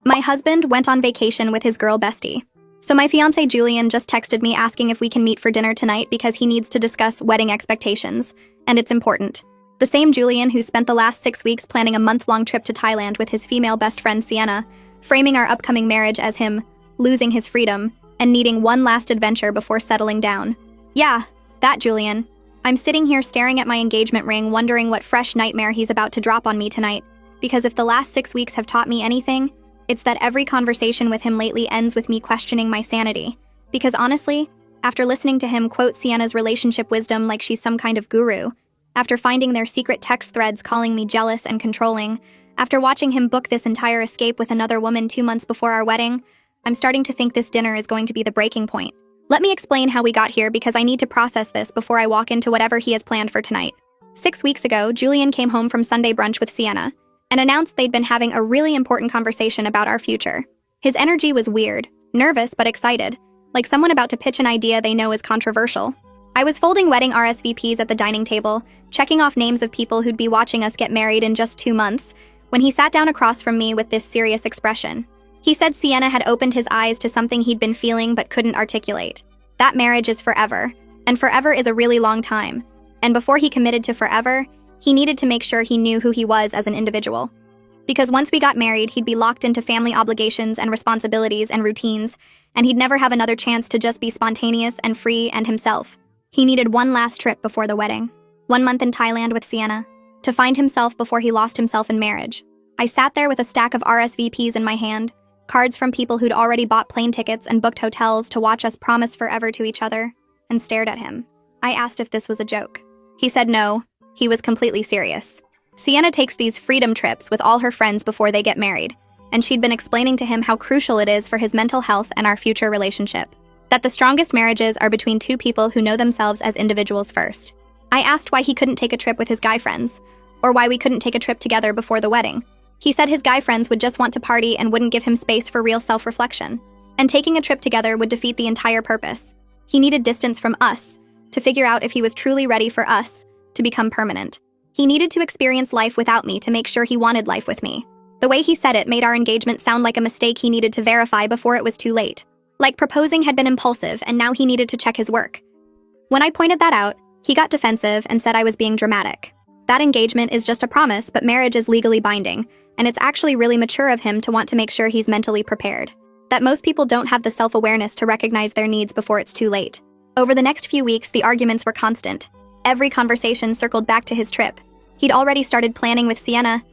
My husband went on vacation with his girl bestie. So my fiancé Julian just texted me asking if we can meet for dinner tonight because he needs to discuss wedding expectations, and it's important. The same Julian who spent the last 6 weeks planning a month-long trip to Thailand with his female best friend Sienna, framing our upcoming marriage as him losing his freedom and needing one last adventure before settling down. Yeah, that Julian. I'm sitting here staring at my engagement ring, wondering what fresh nightmare he's about to drop on me tonight, because if the last 6 weeks have taught me anything, it's that every conversation with him lately ends with me questioning my sanity. Because honestly, after listening to him quote Sienna's relationship wisdom like she's some kind of guru, after finding their secret text threads calling me jealous and controlling, after watching him book this entire escape with another woman 2 months before our wedding, I'm starting to think this dinner is going to be the breaking point. Let me explain how we got here because I need to process this before I walk into whatever he has planned for tonight. 6 weeks ago, Julian came home from Sunday brunch with Sienna and announced they'd been having a really important conversation about our future. His energy was weird, nervous but excited, like someone about to pitch an idea they know is controversial. I was folding wedding RSVPs at the dining table, checking off names of people who'd be watching us get married in just 2 months, when he sat down across from me with this serious expression. He said Sienna had opened his eyes to something he'd been feeling but couldn't articulate. That marriage is forever, and forever is a really long time. And before he committed to forever, he needed to make sure he knew who he was as an individual. Because once we got married, he'd be locked into family obligations and responsibilities and routines, and he'd never have another chance to just be spontaneous and free and himself. He needed one last trip before the wedding. 1 month in Thailand with Sienna, to find himself before he lost himself in marriage. I sat there with a stack of RSVPs in my hand, cards from people who'd already bought plane tickets and booked hotels to watch us promise forever to each other, and stared at him. I asked if this was a joke. He said no. He was completely serious. Sienna takes these freedom trips with all her friends before they get married, and she'd been explaining to him how crucial it is for his mental health and our future relationship. That the strongest marriages are between two people who know themselves as individuals first. I asked why he couldn't take a trip with his guy friends, or why we couldn't take a trip together before the wedding. He said his guy friends would just want to party and wouldn't give him space for real self-reflection. And taking a trip together would defeat the entire purpose. He needed distance from us to figure out if he was truly ready for us to become permanent. He needed to experience life without me to make sure he wanted life with me. The way he said it made our engagement sound like a mistake he needed to verify before it was too late. Like proposing had been impulsive and now he needed to check his work. When I pointed that out, he got defensive and said I was being dramatic. That engagement is just a promise, but marriage is legally binding, and it's actually really mature of him to want to make sure he's mentally prepared. That most people don't have the self-awareness to recognize their needs before it's too late. Over the next few weeks, the arguments were constant. Every conversation circled back to his trip. He'd already started planning with Sienna,